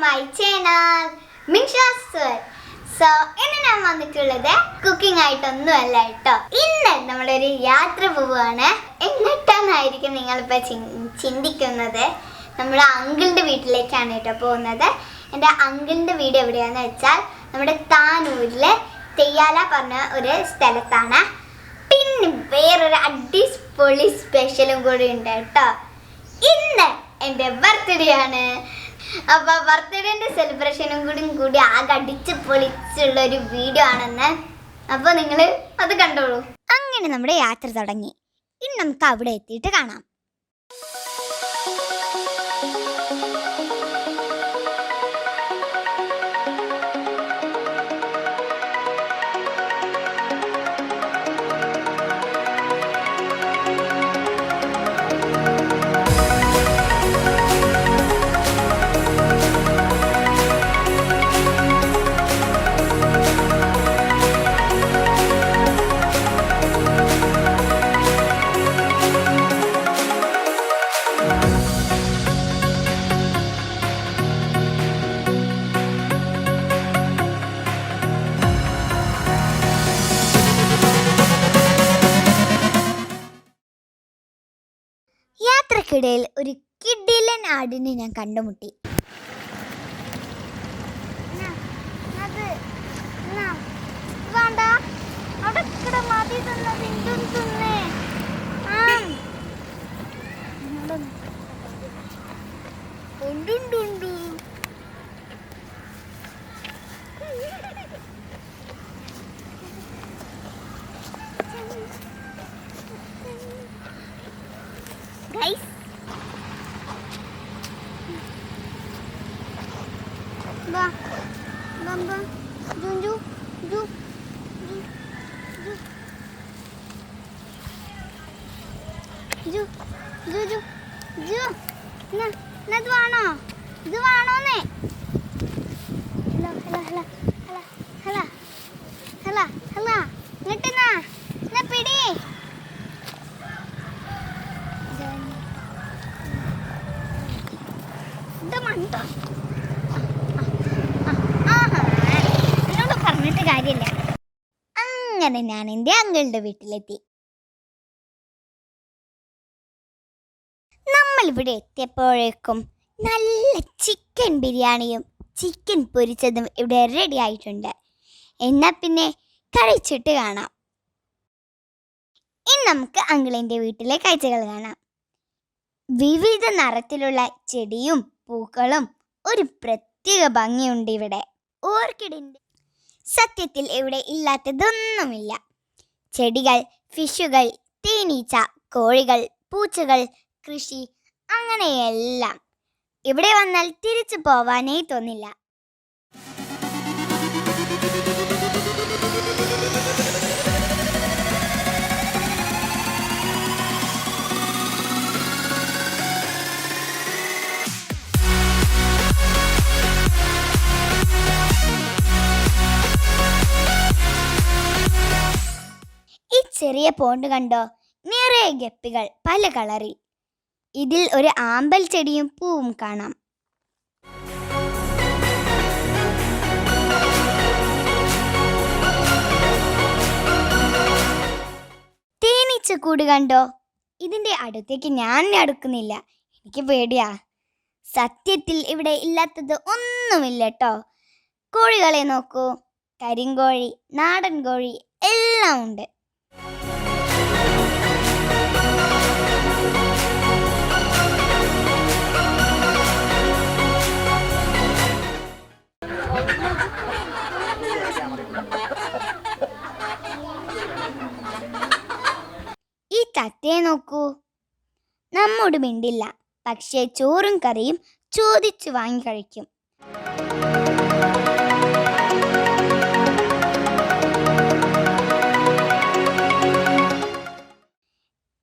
my channel Minshas World. So ഇന്ന് ഞാൻ വന്നിട്ടുള്ളത് കുക്കിംഗ് ആയിട്ടൊന്നുമല്ല കേട്ടോ. ഇന്ന് നമ്മളൊരു യാത്ര പോവുകയാണ്. എങ്ങോട്ടാന്നായിരിക്കും നിങ്ങളിപ്പോൾ ചിന്തിക്കുന്നത്? നമ്മുടെ അങ്കിളിൻ്റെ വീട്ടിലേക്കാണ് കേട്ടോ പോകുന്നത്. എൻ്റെ അങ്കിളിൻ്റെ വീട് എവിടെയാണെന്ന് വെച്ചാൽ നമ്മുടെ താനൂരിലെ തെയ്യാല പറഞ്ഞ ഒരു സ്ഥലത്താണ്. പിന്നെ വേറൊരു അടിപൊളി സ്പെഷ്യലും കൂടി ഉണ്ട് കേട്ടോ. ഇന്ന് എൻ്റെ ബർത്ത്ഡേ ആണ്. അപ്പോൾ ബർത്ത്ഡേൻ്റെ സെലിബ്രേഷനും കൂടി ആകെ അടിച്ച് പൊളിച്ചുള്ളൊരു വീഡിയോ ആണെന്ന്. അപ്പോൾ നിങ്ങൾ അത് കണ്ടോളൂ. അങ്ങനെ നമ്മുടെ യാത്ര തുടങ്ങി. ഇനി നമുക്ക് അവിടെ എത്തിയിട്ട് കാണാം. യാത്രക്കിടയിൽ ഒരു കിടിലൻ ആടിനെ ഞാൻ കണ്ടുമുട്ടി. Guys, ba, bamba, junju, ju, ju, ju, ju, ju, ju, ju, na duano, ne. Hello, ngettu na pidi. പറഞ്ഞിട്ട് കാര്യമില്ല. അങ്ങനെ ഞാൻ എൻ്റെ അങ്കിളുടെ വീട്ടിലെത്തി. നമ്മളിവിടെ എത്തിയപ്പോഴേക്കും നല്ല ചിക്കൻ ബിരിയാണിയും ചിക്കൻ പൊരിച്ചതും ഇവിടെ റെഡി ആയിട്ടുണ്ട്. എന്നാൽ പിന്നെ കഴിച്ചിട്ട് കാണാം. ഇനി നമുക്ക് അങ്കിളിൻ്റെ വീട്ടിലെ കാഴ്ചകൾ കാണാം. വിവിധ നിറത്തിലുള്ള ചെടിയും പൂക്കളും ഒരു പ്രത്യേക ഭംഗിയുണ്ട് ഇവിടെ. ഓർക്കിഡിൻ്റെ സത്യത്തിൽ ഇവിടെ ഇല്ലാത്തതൊന്നുമില്ല. ചെടികൾ, ഫിഷുകൾ, തേനീച്ച, കോഴികൾ, പൂച്ചകൾ, കൃഷി, അങ്ങനെയെല്ലാം. ഇവിടെ വന്നാൽ തിരിച്ചു പോവാനേ തോന്നില്ല. ചെറിയ പോണ്ട് കണ്ടോ? നിറയെ ഗപ്പികൾ പല കളറിൽ. ഇതിൽ ഒരു ആമ്പൽ ചെടിയും പൂവും കാണാം. തേനീച്ചക്കൂട് കണ്ടോ? ഇതിൻ്റെ അടുത്തേക്ക് ഞാൻ അടുക്കുന്നില്ല, എനിക്ക് പേടിയാ. സത്യത്തിൽ ഇവിടെ ഇല്ലാത്തത് ഒന്നുമില്ല കേട്ടോ. കോഴികളെ നോക്കൂ, കരിങ്കോഴി, നാടൻ കോഴി എല്ലാം ഉണ്ട്. ഈ തത്തയെ നോക്കൂ, നമ്മോട് മിണ്ടില്ല, പക്ഷേ ചോറും കറിയും ചോദിച്ചു വാങ്ങി കഴിക്കും.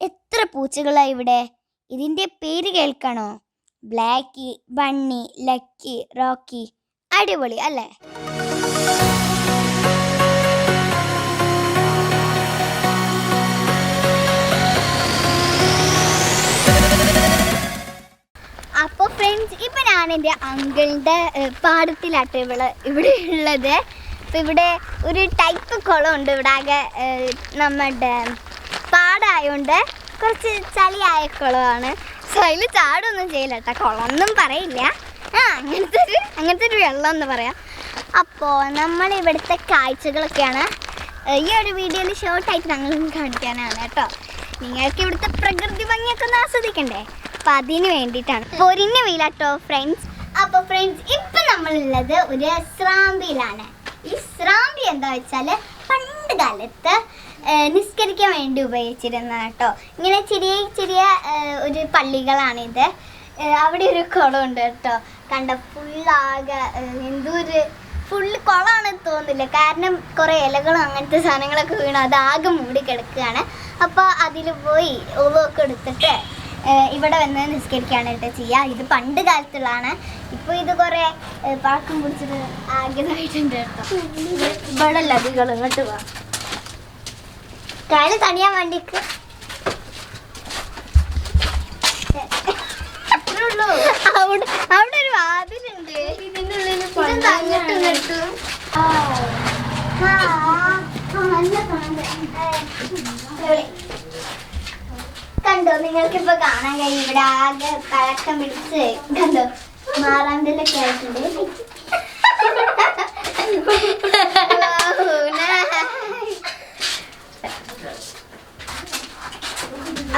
എത്ര പൂച്ചകളാ ഇവിടെ! ഇതിൻ്റെ പേര് കേൾക്കണോ? ബ്ലാക്കി, ബണ്ണി, ലക്കി, റോക്കി. അടിപൊളി അല്ലേ? അപ്പോൾ ഫ്രണ്ട്സ്, ഇപ്പം ഞാൻ എൻ്റെ അങ്കിളിൻ്റെ പാടത്തിലാട്ടോ ഇവിടെ ഉള്ളത്. അപ്പം ഇവിടെ ഒരു ടൈപ്പ് കുളമുണ്ട്. ഇവിടെ ആകെ നമ്മുടെ പാടമായതുകൊണ്ട് കുറച്ച് ചളിയായ കുളമാണ്. സോ അതിൽ ചാടൊന്നും ചെയ്യില്ല കേട്ടോ, കുളമൊന്നും പറയില്ല. അങ്ങനത്തെ ഒരു വെള്ളം എന്ന് പറയാം. അപ്പോൾ നമ്മൾ ഇവിടുത്തെ കാഴ്ചകളൊക്കെയാണ് ഈ ഒരു വീഡിയോയിൽ ഷോർട്ടായിട്ട് ഞങ്ങൾ കാണിക്കാനാണ് കേട്ടോ. നിങ്ങൾക്ക് ഇവിടുത്തെ പ്രകൃതി ഭംഗിയൊക്കെ ഒന്ന് ആസ്വദിക്കണ്ടേ, അപ്പം അതിന് വേണ്ടിയിട്ടാണ്. പൊരിഞ്ഞ വെയിലാട്ടോ ഫ്രണ്ട്സ്. അപ്പോൾ ഫ്രണ്ട്സ്, ഇപ്പം നമ്മളുള്ളത് ഒരു സ്രാമ്പിയിലാണ്. ഈ സ്രാമ്പി എന്താ വെച്ചാൽ പണ്ട് കാലത്ത് നിസ്കരിക്കാൻ വേണ്ടി ഉപയോഗിച്ചിരുന്ന കേട്ടോ. ഇങ്ങനെ ചെറിയ ഒരു പള്ളികളാണിത്. അവിടെ ഒരു കുളമുണ്ട് കേട്ടോ. കണ്ട ഫുള്ളാകെ എന്തോരു ഫുള്ള് കുളമാണെന്ന് തോന്നുന്നില്ല, കാരണം കുറേ ഇലകളും അങ്ങനത്തെ സാധനങ്ങളൊക്കെ വീണു അതാകെ മൂടി കിടക്കുകയാണ്. അപ്പോൾ അതിൽ പോയി ഒവൊക്കെ എടുത്തിട്ട് ഇവിടെ വന്ന് നിസ്കരിക്കുകയാണ് കേട്ടോ ചെയ്യുക. ഇത് പണ്ട് കാലത്തുള്ളതാണ്. ഇപ്പോൾ ഇത് കുറേ പഴക്കം പിടിച്ചിട്ട് ആഗ്രഹമായിട്ടുണ്ട് കേട്ടോ. ഇവിടെ അല്ല അധികം ഇങ്ങോട്ട് പോവാം, കാല് തണിയാൻ വേണ്ടിക്ക് അവിടെ ഒരു വാതിലുണ്ട്. ഇതിൻ്റെ ഉള്ളിൽ കണ്ടോ, നിങ്ങൾക്കിപ്പോ കാണാൻ കഴിയും ഇവിടെ ആകെ പഴക്കം പിടിച്ച് കണ്ടോ മാറാണ്ടലൊക്കെ ആയിട്ടുണ്ട്.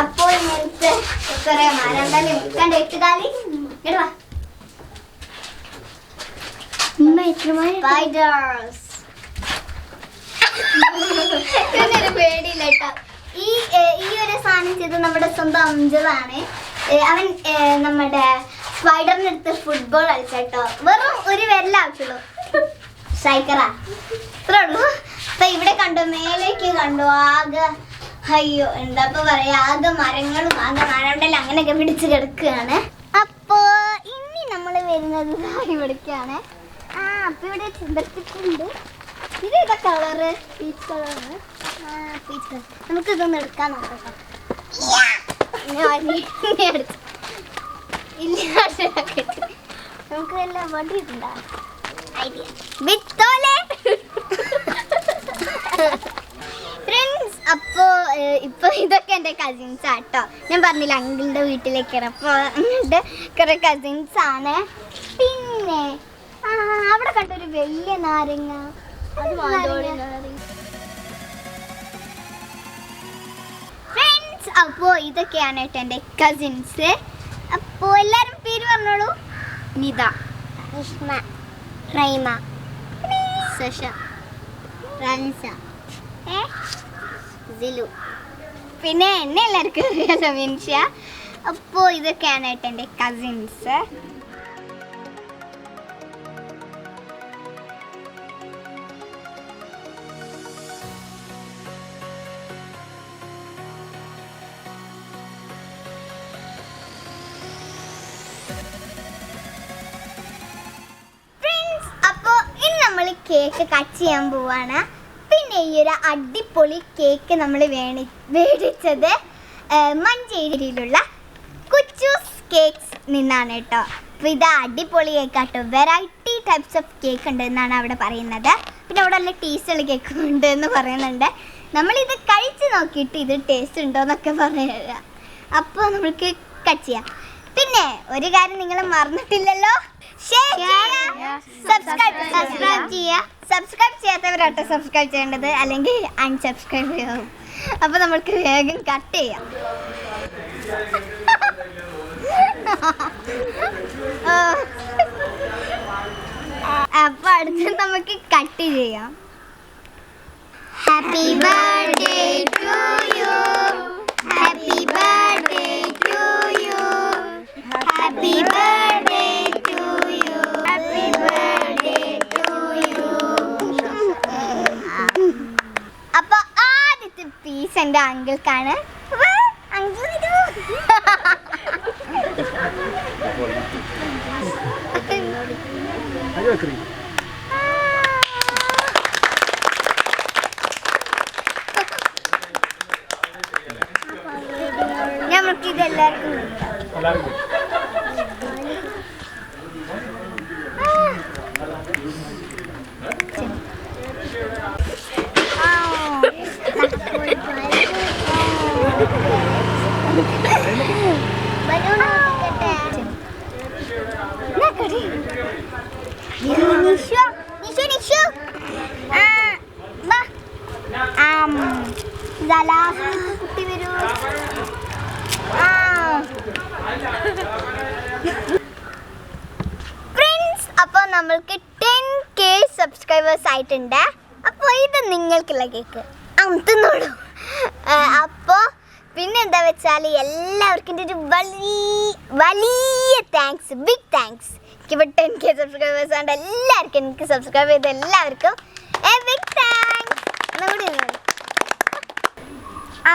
അപ്പോൾ ഇങ്ങനത്തെ കുറെ മാറാണ്ടലും കണ്ടോ എട്ടുകാലി ഇടുവാ. പേടിയില്ല കേട്ടോ. ഈ ഒരു സാധനം ചെയ്ത് നമ്മുടെ സ്വന്തം അംജദാണ്. അവൻ നമ്മുടെ സ്പൈഡറിന്റെ അടുത്ത് ഫുട്ബോൾ കളിച്ചോ. വെറും ഒരു വിരലാവശ്യമുള്ളൂ, സ്ട്രൈക്കറാ, ഇത്രേ ഉള്ളൂ. അപ്പൊ ഇവിടെ കണ്ടോ, മേലേക്ക് കണ്ടോ ആകെ, അയ്യോ എന്താ പറയാ, ആകെ മരങ്ങളും ആകെ മരണ്ടെല്ലാം അങ്ങനെയൊക്കെ പിടിച്ച് കിടക്കുകയാണ്. അപ്പോ ഇനി നമ്മൾ വരുന്നത് ഇവിടേക്കാണ്. അപ്പൊ ഇവിടെ ചിന്തത്തിട്ടുണ്ട്. ഇത് ഏതാ കളറ്? പീച്ച് കളറാണ്. Peach colour. നമുക്ക് ഇതൊന്ന് എടുക്കാൻ നോക്കാം. നമുക്ക് വല്ല വണ്ടി ഇട്ടുണ്ടോ ഐഡിയ വിത്തോലെ ഫ്രണ്ട്സ്. അപ്പോൾ ഇപ്പോൾ ഇതൊക്കെ എൻ്റെ കസിൻസ് ആട്ടോ. ഞാൻ പറഞ്ഞില്ല അങ്കിളിൻ്റെ വീട്ടിലേക്കാണ്. അപ്പോൾ അങ്ങോട്ട് കുറേ കസിൻസ് ആണ്. പിന്നെ അവിടെ കണ്ടൊരു വലിയ നാരങ്ങ, അത് ഫ്രണ്ട്സ്. അപ്പോൾ ഇതൊക്കെയാണ് കേട്ടോ എൻ്റെ കസിൻസ്. അപ്പോൾ എല്ലാവരും പേര് പറഞ്ഞോളൂ. നിത, ഇഷ്മ, റൈമ, സഷ, റൻസ, സിലു, പിന്നെ എന്നെ എല്ലാവർക്കും അറിയാലോ, മിൻഷ. അപ്പോൾ ഇതൊക്കെയാണ് കേട്ടോ എൻ്റെ കസിൻസ്. കേക്ക് കട്ട് ചെയ്യാൻ പോവാണ്. പിന്നെ ഈ ഒരു അടിപൊളി കേക്ക് നമ്മൾ മേടിച്ചത് മഞ്ചേരിയിലുള്ള കൊച്ചൂസ് കേക്ക്സ് നിന്നാണ് കേട്ടോ. അപ്പോൾ ഇത് അടിപൊളി കേക്കാട്ടോ. വെറൈറ്റി ടൈപ്സ് ഓഫ് കേക്ക് ഉണ്ട് എന്നാണ് അവിടെ പറയുന്നത്. പിന്നെ അവിടെ നല്ല ടേസ്റ്റുള്ള കേക്ക് ഉണ്ട് എന്ന് പറയുന്നുണ്ട്. നമ്മളിത് കഴിച്ച് നോക്കിയിട്ട് ഇത് ടേസ്റ്റ് ഉണ്ടോ എന്നൊക്കെ പറയുക. അപ്പോൾ നമ്മൾക്ക് കട്ട് ചെയ്യാം. പിന്നെ ഒരു കാര്യം നിങ്ങൾ മറന്നിട്ടില്ലല്ലോ, സബ്സ്ക്രൈബ് ചെയ്യാത്തവരാട്ടോ സബ്സ്ക്രൈബ് ചെയ്യേണ്ടത്, അല്ലെങ്കിൽ അൺസബ്സ്ക്രൈബ് ചെയ്യാവും. അപ്പോൾ നമ്മൾക്ക് വേഗം കട്ട് ചെയ്യാം. അപ്പോൾ അടുത്ത് നമുക്ക് കട്ട് ചെയ്യാം. Happy birthday to you, happy birthday to you, happy birthday to you, happy birthday to you. അപ്പോൾ ആദ്യത്തെ പീസ് എൻ്റെ അങ്കിൾക്കാണ്. അങ്കിൾ ഇത് ഞമ്മൾക്ക് ഇത് എല്ലാവർക്കും നമ്മൾക്ക് 10K സബ്സ്ക്രൈബേഴ്സ് ആയിട്ടുണ്ട്. അപ്പോൾ ഇത് നിങ്ങൾക്കുള്ള കേക്ക് തിന്നോളൂ. അപ്പോൾ പിന്നെ എന്താ വെച്ചാൽ എല്ലാവർക്കും ഒരു വലിയ താങ്ക്സ്, ബിഗ് താങ്ക്സ്. എനിക്കിപ്പോൾ 10K സബ്സ്ക്രൈബേഴ്സ് ഉണ്ട്. എല്ലാവർക്കും എനിക്ക് സബ്സ്ക്രൈബ് ചെയ്ത എല്ലാവർക്കും ബിഗ് താങ്ക്സ്.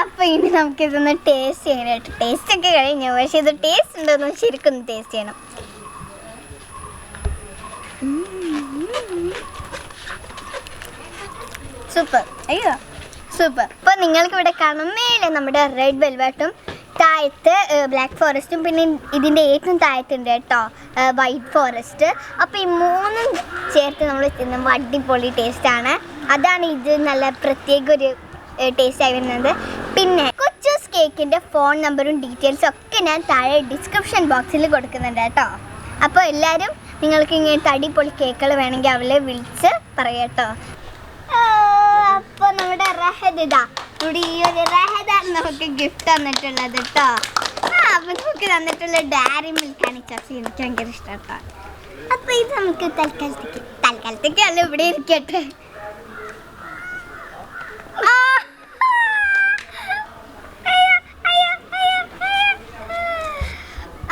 അപ്പോൾ ഇനി നമുക്കിതൊന്ന് ടേസ്റ്റ് ചെയ്യാനായിട്ട്. ടേസ്റ്റൊക്കെ കഴിഞ്ഞു, പക്ഷേ ഇത് ടേസ്റ്റ് ഉണ്ടോന്ന് ശരിക്കും ടേസ്റ്റ് ചെയ്യണം. സൂപ്പർ, അയ്യോ സൂപ്പർ. അപ്പോൾ നിങ്ങൾക്ക് ഇവിടെ കാണാൻ മേലെ നമ്മുടെ റെഡ് വെൽവെറ്റും താഴത്ത് ബ്ലാക്ക് ഫോറസ്റ്റും പിന്നെ ഇതിൻ്റെ ഏറ്റവും താഴത്തുണ്ട് കേട്ടോ വൈറ്റ് ഫോറസ്റ്റ്. അപ്പോൾ ഈ മൂന്നും ചേർത്ത് നമ്മൾ തിന്നുമ്പോൾ അടിപൊളി ടേസ്റ്റാണ്. അതാണ് ഇത് നല്ല പ്രത്യേക ഒരു ടേസ്റ്റായി വരുന്നത്. പിന്നെ കൊച്ചൂസ് കേക്കിൻ്റെ ഫോൺ നമ്പറും ഡീറ്റെയിൽസും ഒക്കെ ഞാൻ താഴെ ഡിസ്ക്രിപ്ഷൻ ബോക്സിൽ കൊടുക്കുന്നുണ്ട് കേട്ടോ. അപ്പോൾ എല്ലാവരും നിങ്ങൾക്ക് ഇങ്ങനത്തെ അടിപൊളി കേക്കുകൾ വേണമെങ്കിൽ അവളെ വിളിച്ച് പറയാട്ടോ. അപ്പോൾ നമ്മുടെ റഹദ് ഇവിടെ ഈ ഒരു റഹദാണ് നമുക്ക് ഗിഫ്റ്റ് തന്നിട്ടുള്ളത് കേട്ടോ. അപ്പം നമുക്ക് തന്നിട്ടുള്ള ഡയറി മിൽക്കാണ് ചർച്ച എനിക്ക് ഭയങ്കര ഇഷ്ടം കേട്ടോ. അപ്പോൾ ഇത് നമുക്ക് തൽക്കാലത്തേക്ക് അല്ല ഇവിടെ ഇരിക്കട്ടെ.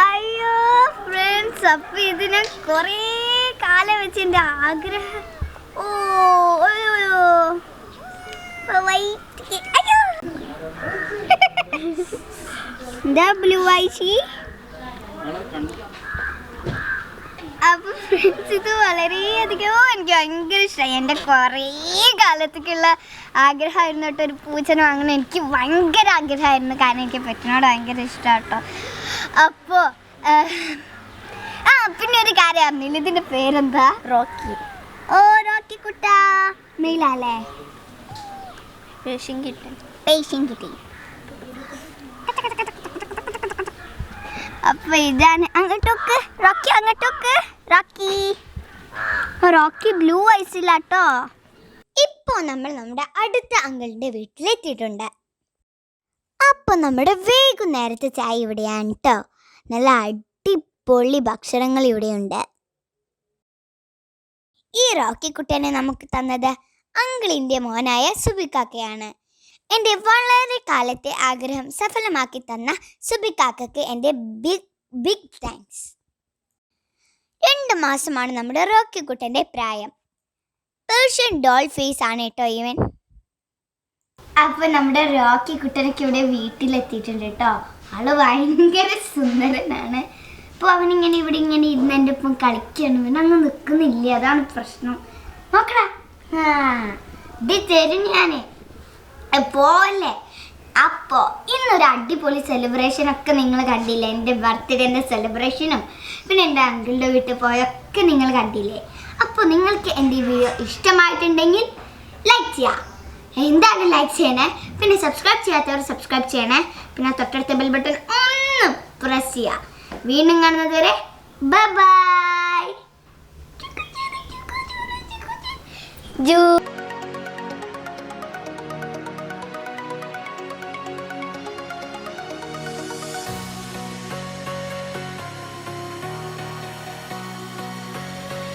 അയ്യോ ഫ്രണ്ട്സ്, അപ്പോൾ ഇതിന് കുറേ കാലം വെച്ച് എൻ്റെ ആഗ്രഹം. അപ്പൊ ഫ്രണ്ട്സ് ഇത് വളരെയധികം എനിക്ക് ഭയങ്കര ഇഷ്ടമായി. എൻ്റെ കുറേ കാലത്തേക്കുള്ള ആഗ്രഹമായിരുന്നു കേട്ടോ ഒരു പൂച്ചനെ വാങ്ങണം. എനിക്ക് ഭയങ്കര ആഗ്രഹമായിരുന്നു, കാരണം എനിക്ക് പെറ്റിനോട് ഭയങ്കര ഇഷ്ടമാണ് കേട്ടോ. അപ്പോൾ പിന്നെ ഒരു കാര്യം അറിഞ്ഞില്ല, ഇതിൻ്റെ പേരെന്താ? റോക്കി. റോക്കി കുട്ടാ മെയിലല്ലേ? പേഷ്യൻ കിട്ടി. അപ്പൊ ഇതാണ്. അങ്ങോട്ടോക്ക് റോക്കി, അങ്ങോട്ടോക്ക് റോക്കി ബ്ലൂ ഐസിലാട്ടോ. ഇപ്പോൾ നമ്മൾ നമ്മുടെ അടുത്ത അങ്കിളിൻ്റെ വീട്ടിലെത്തിയിട്ടുണ്ട്. അപ്പോൾ നമ്മുടെ വൈകുന്നേരത്തെ ചായ ഇവിടെയാണ് കേട്ടോ. നല്ല അടിപൊളി ഭക്ഷണങ്ങൾ ഇവിടെയുണ്ട്. ഈ റോക്കി കുട്ടനെ നമുക്ക് തന്നത് അങ്കിളിൻ്റെ മോനായ സുബിക്കാക്കയാണ്. എൻ്റെ വളരെ കാലത്തെ ആഗ്രഹം സഫലമാക്കി തന്ന സുബിക്കാക്കയ്ക്ക് എൻ്റെ ബിഗ് താങ്ക്സ്. 2 മാസമാണ് നമ്മുടെ റോക്കി കുട്ടൻ്റെ പ്രായം. പേർഷ്യൻ ഡോൾ ഫേസ് ആണ് കേട്ടോ ഇവൻ. അപ്പോൾ നമ്മുടെ റോക്കി കുട്ടനൊക്കെ ഇവിടെ വീട്ടിലെത്തിയിട്ടുണ്ട് കേട്ടോ. ആള് ഭയങ്കര സുന്ദരനാണ്. അപ്പോൾ അവനിങ്ങനെ ഇവിടെ ഇങ്ങനെ ഇരുന്ന് എൻ്റെ ഒപ്പം കളിക്കുകയാണ്. ഇവനൊന്നും നിൽക്കുന്നില്ല, അതാണ് പ്രശ്നം. നോക്കടാ, ഇത് തരും ഞാൻ പോവല്ലേ. അപ്പോൾ ഇന്നൊരു അടിപൊളി സെലിബ്രേഷനൊക്കെ നിങ്ങൾ കണ്ടില്ലേ? എൻ്റെ ബർത്ത്ഡേൻ്റെ സെലിബ്രേഷനും പിന്നെ എൻ്റെ അങ്കിളുടെ വീട്ടിൽ പോയൊക്കെ നിങ്ങൾ കണ്ടില്ലേ? അപ്പോൾ നിങ്ങൾക്ക് എൻ്റെ ഈ വീഡിയോ ഇഷ്ടമായിട്ടുണ്ടെങ്കിൽ ലൈക്ക് ചെയ്യുക. എന്തായാലും ലൈക്ക് ചെയ്യണേ. പിന്നെ സബ്സ്ക്രൈബ് ചെയ്യാത്തവർ സബ്സ്ക്രൈബ് ചെയ്യണേ. പിന്നെ തൊട്ടടുത്ത ബെൽ ബട്ടൺ ഒന്ന് പ്രസ് ചെയ്യുക. വീണ്ടും കാണുന്നത് വരെ ബൈ ബൈ.